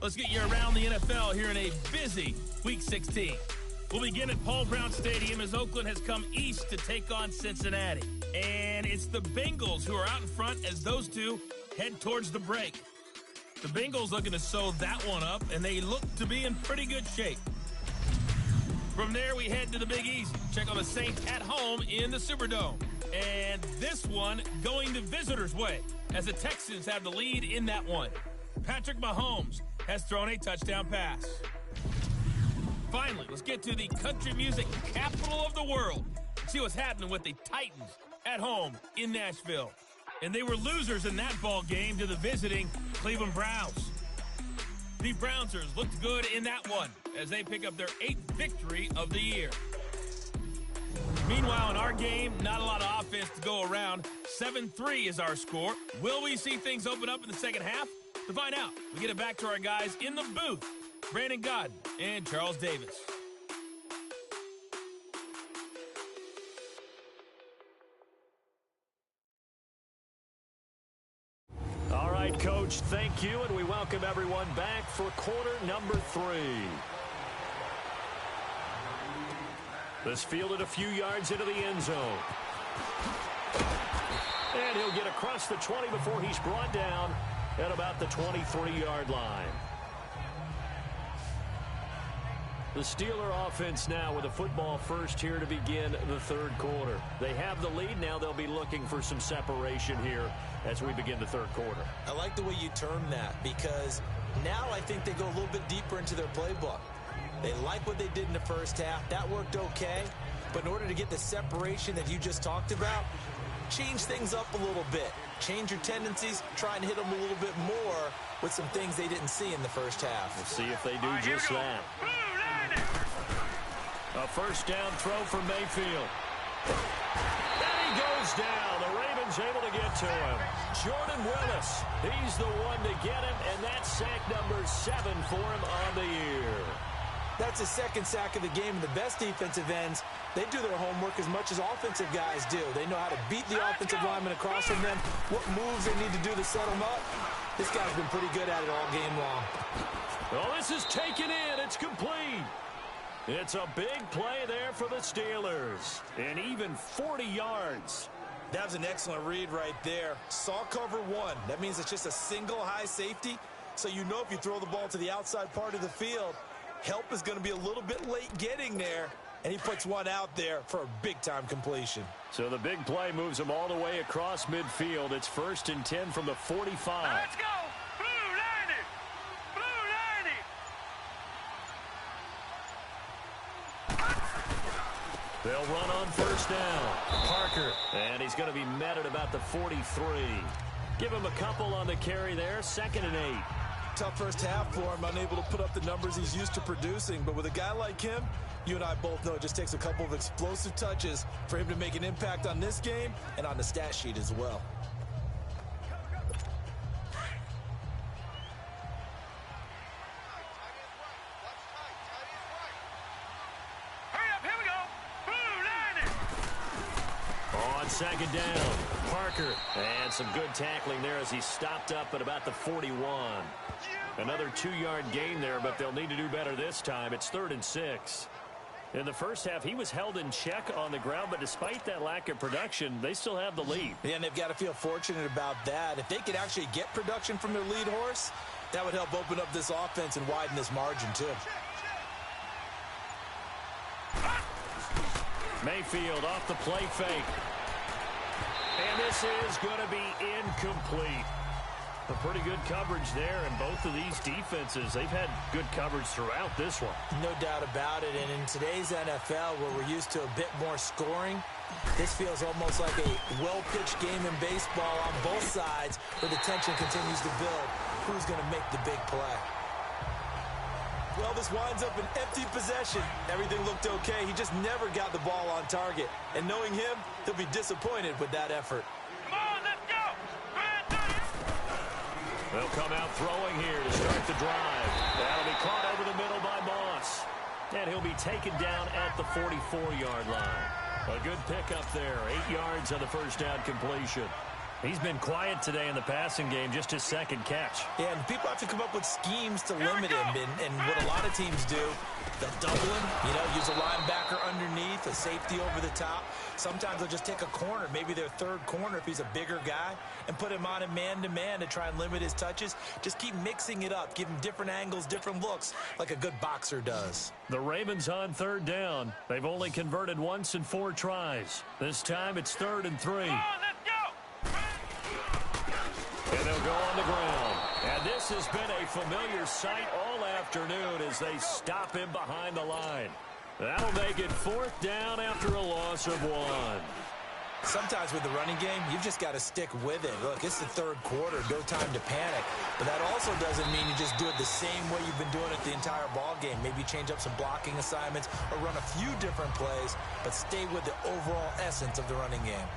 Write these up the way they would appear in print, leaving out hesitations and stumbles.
Let's get you around the NFL here in a busy Week 16. We'll begin at Paul Brown Stadium as Oakland has come east to take on Cincinnati. And it's the Bengals who are out in front as those two head towards the break. The Bengals looking to sew that one up, and they look to be in pretty good shape. From there, we head to the Big East. Check on the Saints at home in the Superdome. And this one going the visitors' way as the Texans have the lead in that one. Patrick Mahomes has thrown a touchdown pass. Finally, let's get to the country music capital of the world. See what's happening with the Titans at home in Nashville. And they were losers in that ball game to the visiting Cleveland Browns. The Brownsers looked good in that one as they pick up their 8th victory of the year. Meanwhile, in our game, not a lot of offense to go around. 7-3 is our score. Will we see things open up in the second half? To find out, we get it back to our guys in the booth, Brandon Godden and Charles Davis. All right, Coach, thank you, and we welcome everyone back for quarter number 3. This fielded a few yards into the end zone. And he'll get across the 20 before he's brought down at about the 23-yard line. The Steeler offense now with a football first here to begin the third quarter. They have the lead. Now they'll be looking for some separation here as we begin the third quarter. I like the way you term that because now I think they go a little bit deeper into their playbook. They like what they did in the first half. That worked okay. But in order to get the separation that you just talked about, change things up a little bit. Change your tendencies. Try and hit them a little bit more with some things they didn't see in the first half. We'll see if they do just that. A first down throw for Mayfield. And he goes down. The Ravens able to get to him. Jordan Willis, he's the one to get him, and that's sack number 7 for him on the year. That's his second sack of the game, and the best defensive ends, they do their homework as much as offensive guys do. They know how to beat the offensive lineman across from them, what moves they need to do to set them up. This guy's been pretty good at it all game long. Well, this is taken in. It's complete. It's a big play there for the Steelers. And even 40 yards. That was an excellent read right there. Saw cover 1. That means it's just a single high safety. So you know if you throw the ball to the outside part of the field, help is going to be a little bit late getting there. And he puts one out there for a big-time completion. So the big play moves him all the way across midfield. It's 1st and 10 from the 45. Let's go! Blue 90! Blue 90! They'll run on first down. Parker, and he's going to be met at about the 43. Give him a couple on the carry there. 2nd and 8. Tough first half for him, unable to put up the numbers he's used to producing. But with a guy like him, you and I both know it just takes a couple of explosive touches for him to make an impact on this game and on the stat sheet as well. Hurry up, here we go! Blue 90! On 2nd down, Parker. And some good tackling there as he stopped up at about the 41. Another 2-yard gain there, but they'll need to do better this time. It's 3rd and 6. In the first half, he was held in check on the ground, but despite that lack of production, they still have the lead. Yeah, and they've got to feel fortunate about that. If they could actually get production from their lead horse, that would help open up this offense and widen this margin, too. Mayfield off the play fake. And this is going to be incomplete. A pretty good coverage there, and both of these defenses, they've had good coverage throughout this one. No doubt about it, and in today's NFL, where we're used to a bit more scoring, this feels almost like a well-pitched game in baseball on both sides, where the tension continues to build. Who's going to make the big play? Well, this winds up an empty possession. Everything looked okay. He just never got the ball on target. And knowing him, he'll be disappointed with that effort. Come on, let's go! They'll come out throwing here to start the drive. That'll be caught over the middle by Moss. And he'll be taken down at the 44-yard line. A good pickup there. 8 yards on the first down completion. He's been quiet today in the passing game, just his second catch. Yeah, and people have to come up with schemes to limit him. And what a lot of teams do, they'll double him, use a linebacker underneath, a safety over the top. Sometimes they'll just take a corner, maybe their third corner if he's a bigger guy, and put him on a man-to-man to try and limit his touches. Just keep mixing it up, give him different angles, different looks, like a good boxer does. The Ravens on third down. They've only converted once in 4 tries. This time it's 3rd and 3. And they'll go on the ground. And this has been a familiar sight all afternoon as they stop him behind the line. That'll make it 4th down after a loss of 1. Sometimes with the running game, you've just got to stick with it. Look, it's the 3rd quarter, no time to panic. But that also doesn't mean you just do it the same way you've been doing it the entire ball game. Maybe change up some blocking assignments or run a few different plays, but stay with the overall essence of the running game.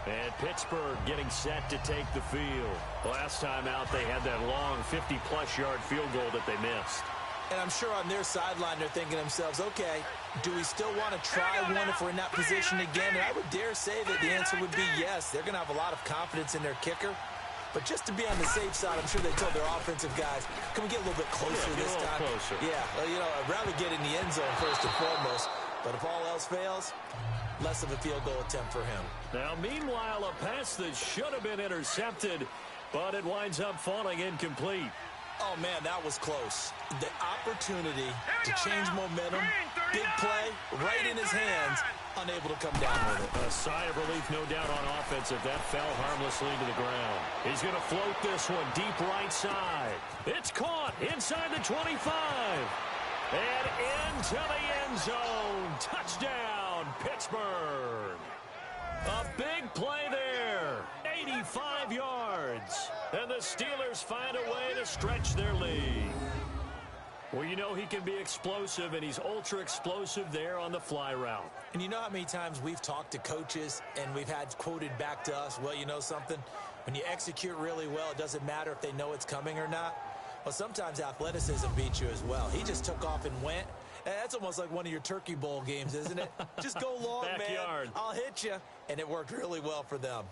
And Pittsburgh getting set to take the field. Last time out, they had that long 50-plus yard field goal that they missed. And I'm sure on their sideline, they're thinking to themselves, okay, do we still want to try one if we're in that position again? And I would dare say that the answer would be yes. They're going to have a lot of confidence in their kicker. But just to be on the safe side, I'm sure they told their offensive guys, can we get a little bit closer this time? Closer. Yeah, well, I'd rather get in the end zone first and foremost. But if all else fails, less of a field goal attempt for him. Now, meanwhile, a pass that should have been intercepted, but it winds up falling incomplete. Oh, man, that was close. The opportunity to change momentum, big play, right in his hands, unable to come down with it. A sigh of relief, no doubt, on offense if that fell harmlessly to the ground. He's going to float this one deep right side. It's caught inside the 25. And into the end zone. Touchdown, Pittsburgh. A big play there. 85 yards. And the Steelers find a way to stretch their lead. Well, he can be explosive, and he's ultra-explosive there on the fly route. And you know how many times we've talked to coaches and we've had quoted back to us, well, you know something? When you execute really well, it doesn't matter if they know it's coming or not. Well, sometimes athleticism beats you as well. He just took off and went. And that's almost like one of your Turkey Bowl games, isn't it? Just go long, Backyard. man. I'll hit you. And it worked really well for them.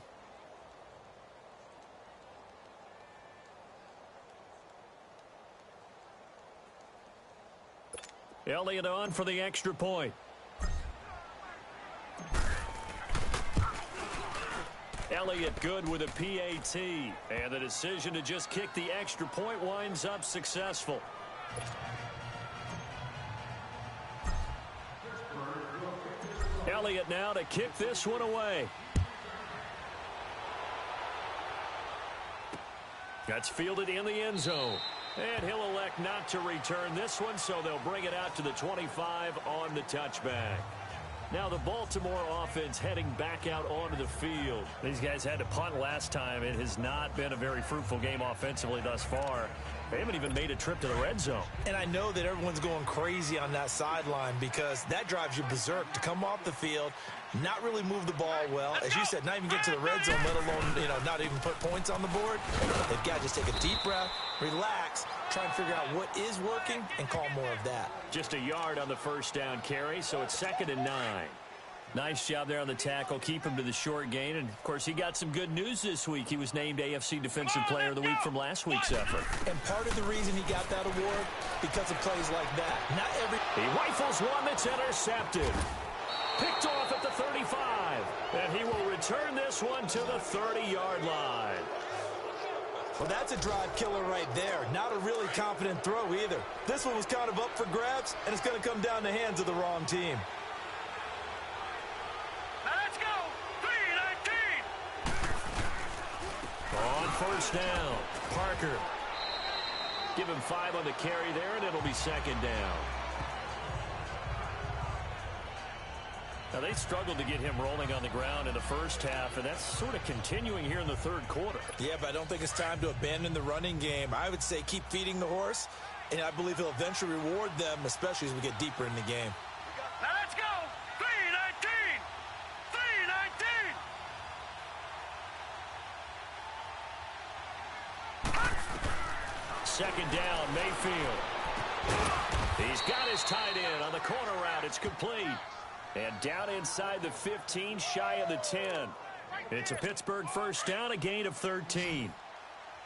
Elliott on for the extra point. Elliott good with a PAT. And the decision to just kick the extra point winds up successful. Elliott now to kick this one away. That's fielded in the end zone. And he'll elect not to return this one, so they'll bring it out to the 25 on the touchback. Now the Baltimore offense heading back out onto the field. These guys had to punt last time. It has not been a very fruitful game offensively thus far. They haven't even made a trip to the red zone. And I know that everyone's going crazy on that sideline because that drives you berserk to come off the field, not really move the ball well. As you said, not even get to the red zone, let alone, not even put points on the board. They've got to just take a deep breath, relax, try and figure out what is working, and call more of that. Just a yard on the first down carry, so it's 2nd and 9. Nice job there on the tackle. Keep him to the short gain. And, of course, he got some good news this week. He was named AFC Defensive Player of the Week from last week's effort. And part of the reason he got that award, because of plays like that. Not every... He rifles one that's intercepted. Picked off at the 35. And he will return this one to the 30-yard line. Well, that's a drive killer right there. Not a really confident throw either. This one was kind of up for grabs, and it's going to come down the hands of the wrong team. Let's go. 3-19. On first down, Parker. Give him 5 on the carry there, and it'll be 2nd down. Now, they struggled to get him rolling on the ground in the first half, and that's sort of continuing here in the third quarter. Yeah, but I don't think it's time to abandon the running game. I would say keep feeding the horse, and I believe he'll eventually reward them, especially as we get deeper in the game. Now let's go. 3-19. 3-19. 2nd down, Mayfield. He's got his tight end on the corner route. It's complete. And down inside the 15, shy of the 10. It's a Pittsburgh first down, a gain of 13.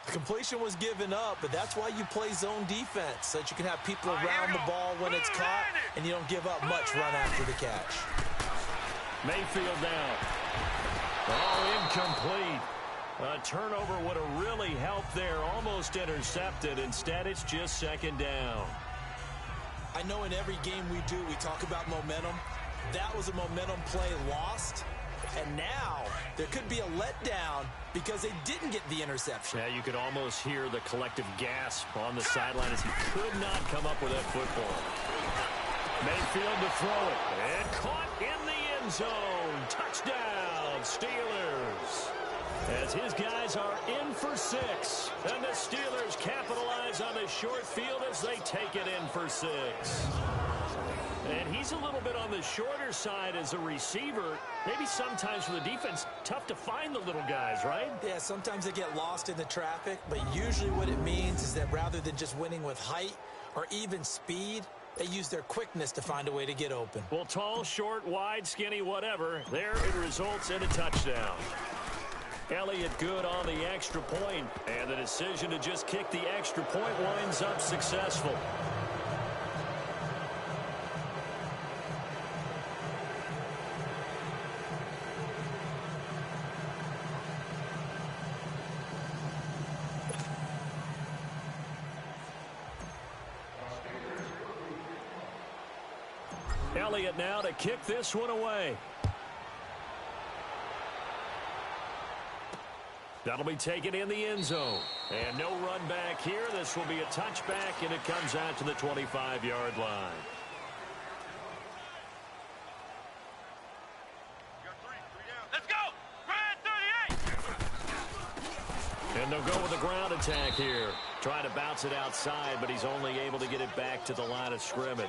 The completion was given up, but that's why you play zone defense, so that you can have people around the ball when it's caught, and you don't give up much run after the catch. Mayfield down. Oh, incomplete. A turnover would have really helped there. Almost intercepted. Instead, it's just second down. I know in every game we do, we talk about momentum. That was a momentum play lost. And now there could be a letdown because they didn't get the interception. Yeah, you could almost hear the collective gasp on the sideline as he could not come up with that football. Mayfield to throw it. And caught in the end zone. Touchdown, Steelers. As his guys are in for 6. And the Steelers capitalize on the short field as they take it in for 6. And he's a little bit on the shorter side as a receiver. Maybe sometimes for the defense, tough to find the little guys, right? Yeah, sometimes they get lost in the traffic, but usually what it means is that rather than just winning with height or even speed, they use their quickness to find a way to get open. Well, tall, short, wide, skinny, whatever, there it results in a touchdown. Elliott good on the extra point, and the decision to just kick the extra point winds up successful. Elliott now to kick this one away. That'll be taken in the end zone. And no run back here. This will be a touchback, and it comes out to the 25-yard line. Let's go! Grand 38! And they'll go with the ground attack here. Trying to bounce it outside, but he's only able to get it back to the line of scrimmage.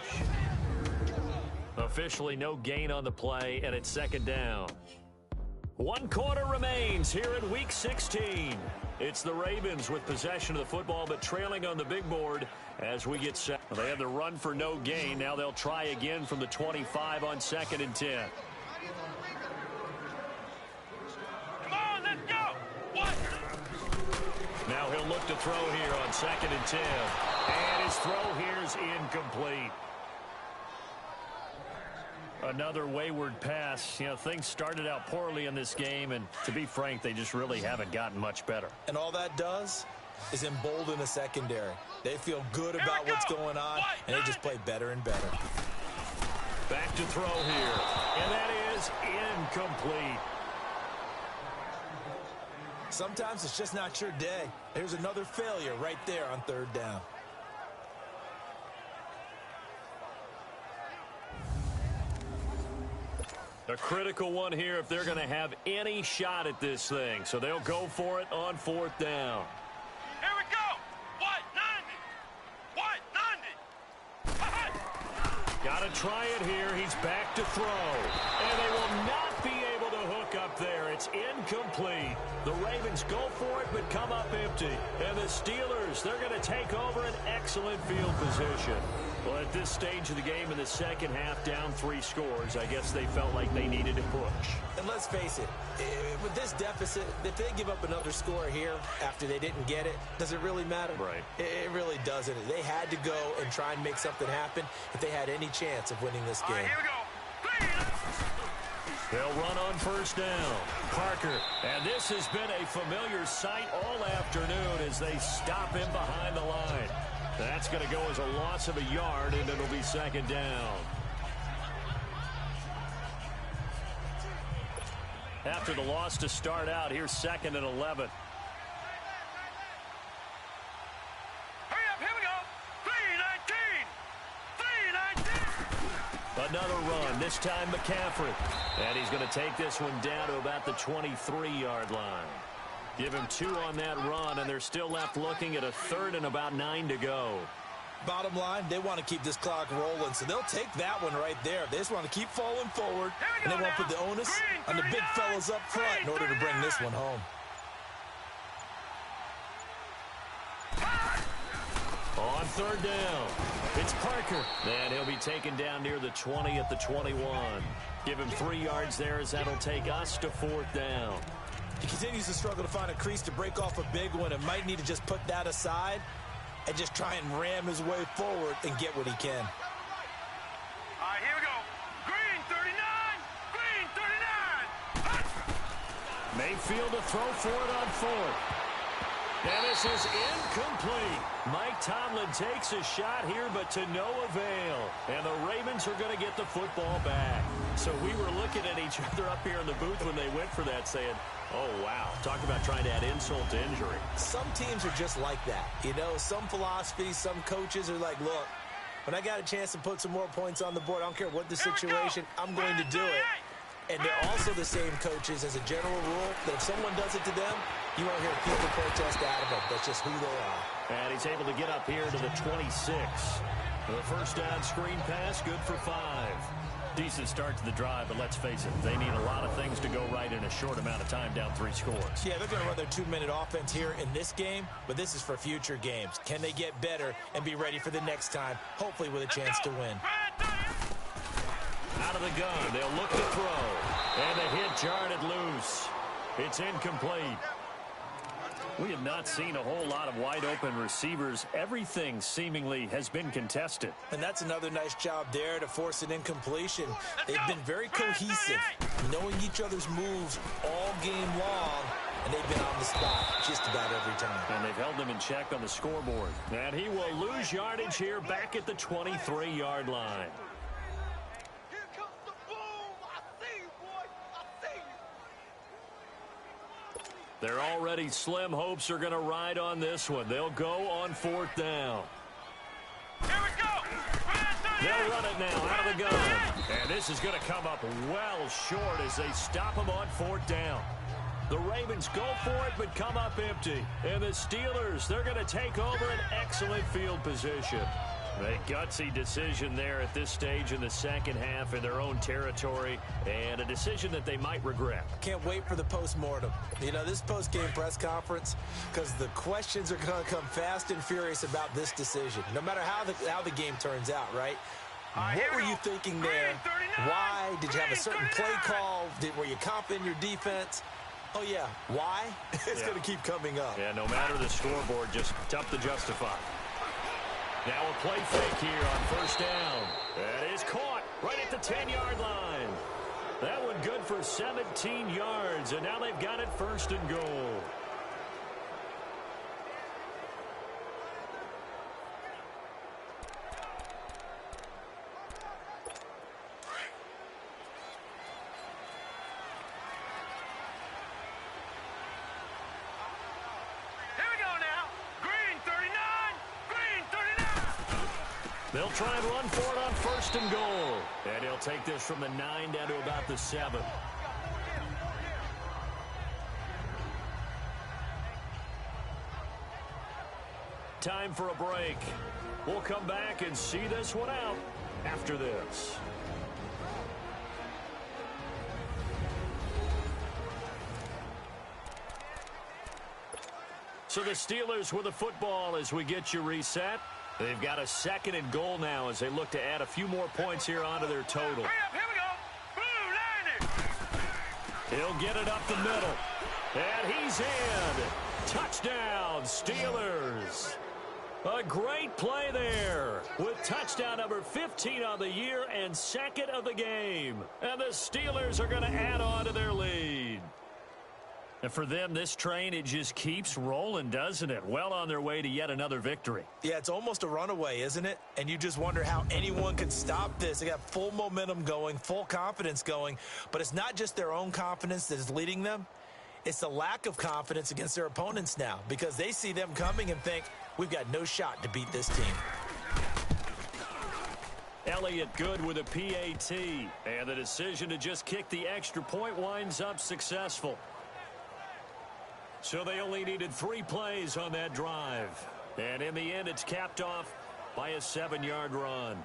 Officially no gain on the play, and it's second down. 1 quarter remains here in Week 16. It's the Ravens with possession of the football, but trailing on the big board as we get set. They had the run for no gain. Now they'll try again from the 25 on 2nd and 10. Come on, let's go! What? Now he'll look to throw here on 2nd and 10. And his throw here is incomplete. Another wayward pass. You know, things started out poorly in this game, and to be frank, they just really haven't gotten much better. And all that does is embolden the secondary. They feel good about what's going on, and they just play better and better. Back to throw here, and that is incomplete. Sometimes it's just not your day. There's another failure right there on 3rd down. A critical one here if they're going to have any shot at this thing. So they'll go for it on 4th down. Here we go! What? 90! Got to try it here. He's back to throw. And they will not be able to hook up there. It's incomplete. The Ravens go for it but come up empty. And the Steelers, they're going to take over an excellent field position. Well, at this stage of the game in the second half, down 3 scores, I guess they felt like they needed to push. And let's face it, with this deficit, if they give up another score here after they didn't get it, does it really matter? Right. It really doesn't. They had to go and try and make something happen if they had any chance of winning this game. All right, here we go. They'll run on 1st down. Parker, and this has been a familiar sight all afternoon as they stop him behind the line. That's going to go as a loss of a yard, and it'll be 2nd down. After the loss to start out, here's 2nd and 11. Hurry up, here we go. 3-19! Another run, this time McCaffrey. And he's going to take this one down to about the 23-yard line. Give him 2 on that run, and they're still left looking at a 3rd and about 9 to go. Bottom line, they want to keep this clock rolling, so they'll take that one right there. They just want to keep falling forward, and they want to put the onus on the big fellas up front in order to bring this one home. On third down. It's Parker. And he'll be taken down near the 20 at the 21. Give him 3 yards there as that'll take us to fourth down. He continues to struggle to find a crease to break off a big one and might need to just put that aside and just try and ram his way forward and get what he can. All right, here we go. Green 39. Green 39. Mayfield to throw for it on fourth. And this is incomplete. Mike Tomlin takes a shot here, but to no avail. And the Ravens are going to get the football back. So we were looking at each other up here in the booth when they went for that, saying, oh, wow. Talk about trying to add insult to injury. Some teams are just like that. You know, some philosophies, some coaches are like, look, when I got a chance to put some more points on the board, I don't care what the situation, I'm going to do it. And they're also the same coaches as a general rule that if someone does it to them, you won't hear people protest out of them. That's just who they are. And he's able to get up here to the 26. The first down screen pass, good for 5. Decent start to the drive, but let's face it, they need a lot of things to go right in a short amount of time, down 3 scores. Yeah, they're going to run their 2-minute offense here in this game, but this is for future games. Can they get better and be ready for the next time, hopefully with a chance to win? Out of the gun, they'll look to throw. And the hit jarred it loose. It's incomplete. We have not seen a whole lot of wide-open receivers. Everything seemingly has been contested. And that's another nice job there to force an incompletion. They've been very cohesive, knowing each other's moves all game long, and they've been on the spot just about every time. And they've held them in check on the scoreboard. And he will lose yardage here back at the 23-yard line. They're already slim hopes are going to ride on this one. They'll go on fourth down. Here we go. They'll run it now out of the gun. And this is going to come up well short as they stop him on fourth down. The Ravens go for it but come up empty. And the Steelers, they're going to take over an excellent field position. A gutsy decision there at this stage in the second half in their own territory, and a decision that they might regret. Can't wait for the postmortem. You know, this post-game press conference, because the questions are going to come fast and furious about this decision, no matter how the game turns out, right? What were you thinking there? Why? Did you have a certain play call? Were you confident in your defense? Oh, yeah. Why? It's going to keep coming up. Yeah, no matter the scoreboard, just tough to justify. Now a play fake here on first down. That is caught right at the 10-yard line. That one good for 17 yards, and now they've got it first and goal. They'll try and run for it on first and goal. And he'll take this from the 9 down to about the 7. Time for a break. We'll come back and see this one out after this. So the Steelers with the football as we get you reset. They've got a second and goal now as they look to add a few more points here onto their total. Here we go. Blue, He'll get it up the middle. And he's in. Touchdown, Steelers. A great play there with touchdown number 15 on the year and second of the game. And the Steelers are going to add on to their lead. And for them, this train, it just keeps rolling, doesn't it? Well on their way to yet another victory. Yeah, it's almost a runaway, isn't it? And you just wonder how anyone could stop this. They got full momentum going, full confidence going. But it's not just their own confidence that is leading them. It's the lack of confidence against their opponents now because they see them coming and think, we've got no shot to beat this team. Elliott good with a PAT. And the decision to just kick the extra point winds up successful. So they only needed 3 plays on that drive. And in the end, it's capped off by a 7-yard run.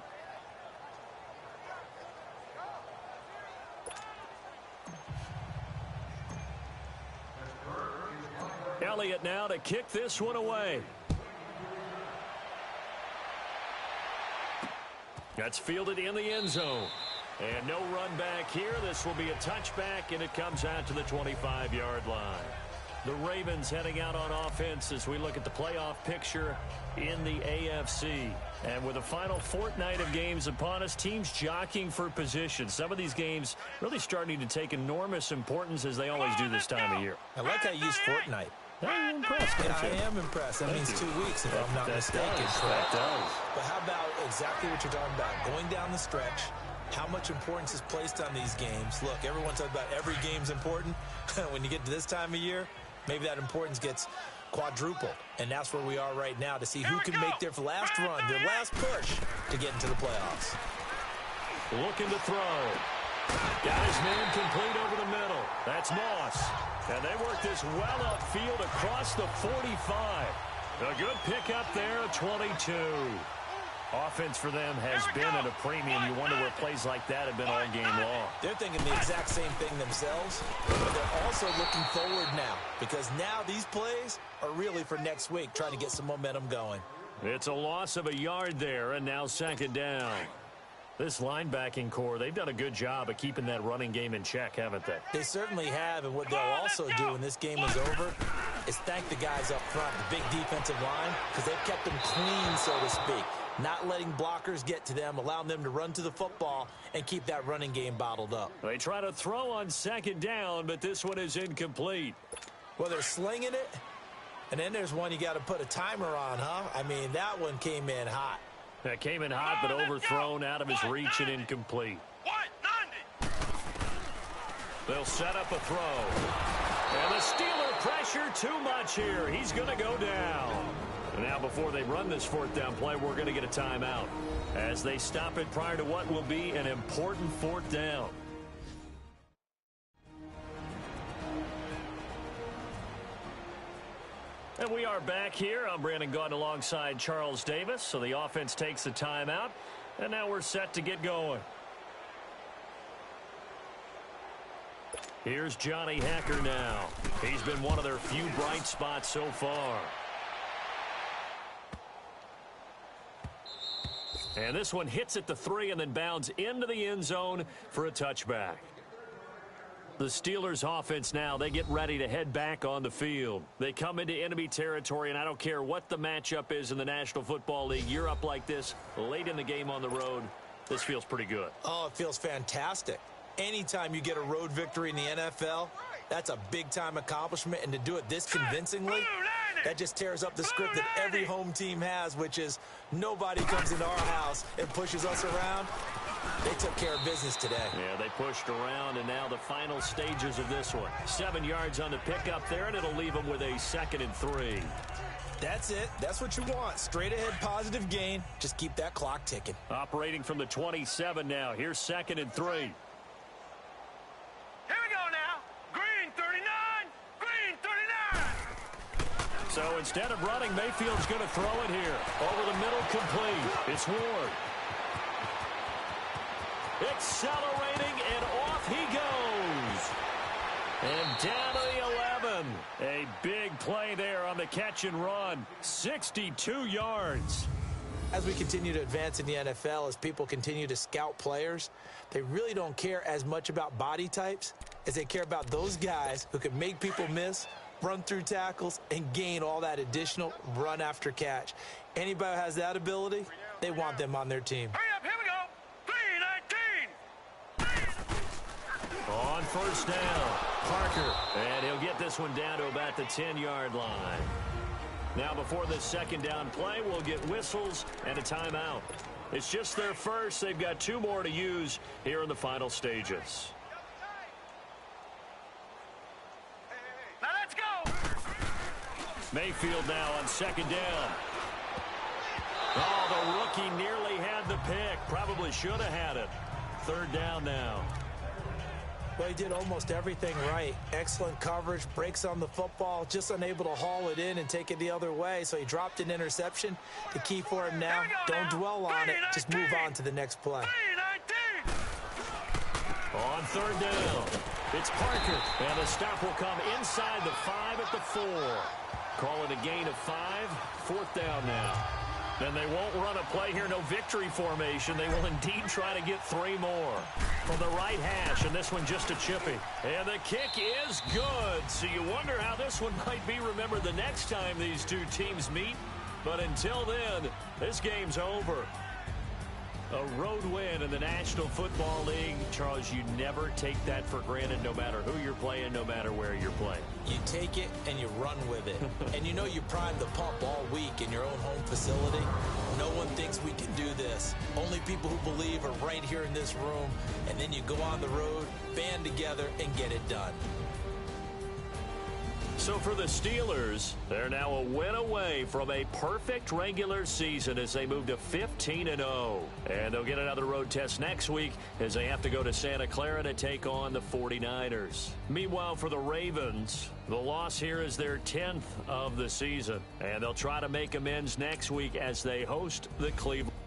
Elliott now to kick this one away. That's fielded in the end zone. And no run back here. This will be a touchback, and it comes out to the 25-yard line. The Ravens heading out on offense as we look at the playoff picture in the AFC. And with the final fortnight of games upon us, teams jockeying for position. Some of these games really starting to take enormous importance as they always do this time of year. I like how you use fortnight. I'm impressed. Yeah, I am impressed. That means 2 weeks, if I'm not mistaken. That does. But how about exactly what you're talking about? Going down the stretch, how much importance is placed on these games? Look, everyone talks about every game's important. When you get to this time of year, maybe that importance gets quadrupled. And that's where we are right now to see who can make their last run, their last push to get into the playoffs. Looking to throw. Got his man complete over the middle. That's Moss. And they work this well upfield across the 45. A good pickup there at 22. Offense for them has been at a premium. You wonder where plays like that have been all game long. They're thinking the exact same thing themselves, but they're also looking forward now because now these plays are really for next week, trying to get some momentum going. It's a loss of a yard there, and now second down. This linebacking core, they've done a good job of keeping that running game in check, haven't they? They certainly have, and what they'll also do when this game is over is thank the guys up front, the big defensive line, because they've kept them clean, so to speak. Not letting blockers get to them, allowing them to run to the football and keep that running game bottled up. They try to throw on second down, but this one is incomplete. Well, they're slinging it, and then there's one you got to put a timer on, huh? I mean, that one came in hot. That came in hot, but overthrown out of his reach and incomplete. They'll set up a throw. And the Steeler pressure too much here. He's going to go down. And now before they run this fourth down play, we're going to get a timeout as they stop it prior to what will be an important fourth down. And we are back here. I'm Brandon Gaudin alongside Charles Davis. So the offense takes a timeout, and now we're set to get going. Here's Johnny Hacker now. He's been one of their few bright spots so far. And this one hits at the 3 and then bounds into the end zone for a touchback. The Steelers offense now, they get ready to head back on the field. They come into enemy territory, and I don't care what the matchup is in the National Football League. You're up like this late in the game on the road. This feels pretty good. Oh, it feels fantastic. Anytime you get a road victory in the NFL, that's a big-time accomplishment, and to do it this convincingly, that just tears up the script that every home team has, which is nobody comes into our house and pushes us around. They took care of business today. Yeah, they pushed around, and now the final stages of this one. 7 yards on the pickup there, and it'll leave them with a 2nd and 3. That's it. That's what you want. Straight ahead positive gain. Just keep that clock ticking. Operating from the 27 now. Here's 2nd and 3. Here we go now. Green 39. Green 39. So instead of running, Mayfield's going to throw it here. Over the middle, complete. It's Ward. Accelerating, and off he goes. And down to the 11. A big play there on the catch and run. 62 yards. As we continue to advance in the NFL, as people continue to scout players, they really don't care as much about body types as they care about those guys who can make people miss, run through tackles, and gain all that additional run after catch. Anybody who has that ability, they want them on their team. Hurry up, here we go. 3-19. On first down, Parker. And he'll get this one down to about the 10-yard line. Now before this second down play, we'll get whistles and a timeout. It's just their first. They've got 2 more to use here in the final stages. Now let's go. Mayfield now on second down. Oh, the rookie nearly had the pick. Probably should have had it. 3rd down now. Well, he did almost everything right. Excellent coverage, breaks on the football, just unable to haul it in and take it the other way. So he dropped an interception. The key for him now, don't dwell on it. Just move on to the next play. 3-19. On 3rd down, it's Parker. And the stop will come inside the 5 at the 4. Call it a gain of 5. 4th down now. And they won't run a play here, no victory formation. They will indeed try to get 3 more. From the right hash, and this one just a chippy. And the kick is good. So you wonder how this one might be remembered the next time these two teams meet. But until then, this game's over. A road win in the National Football League. Charles, you never take that for granted no matter who you're playing, no matter where you're playing. You take it and you run with it. And you know you primed the pump all week in your own home facility. No one thinks we can do this. Only people who believe are right here in this room. And then you go on the road, band together, and get it done. So for the Steelers, they're now a win away from a perfect regular season as they move to 15-0. And they'll get another road test next week as they have to go to Santa Clara to take on the 49ers. Meanwhile, for the Ravens, the loss here is their 10th of the season. And they'll try to make amends next week as they host the Cleveland.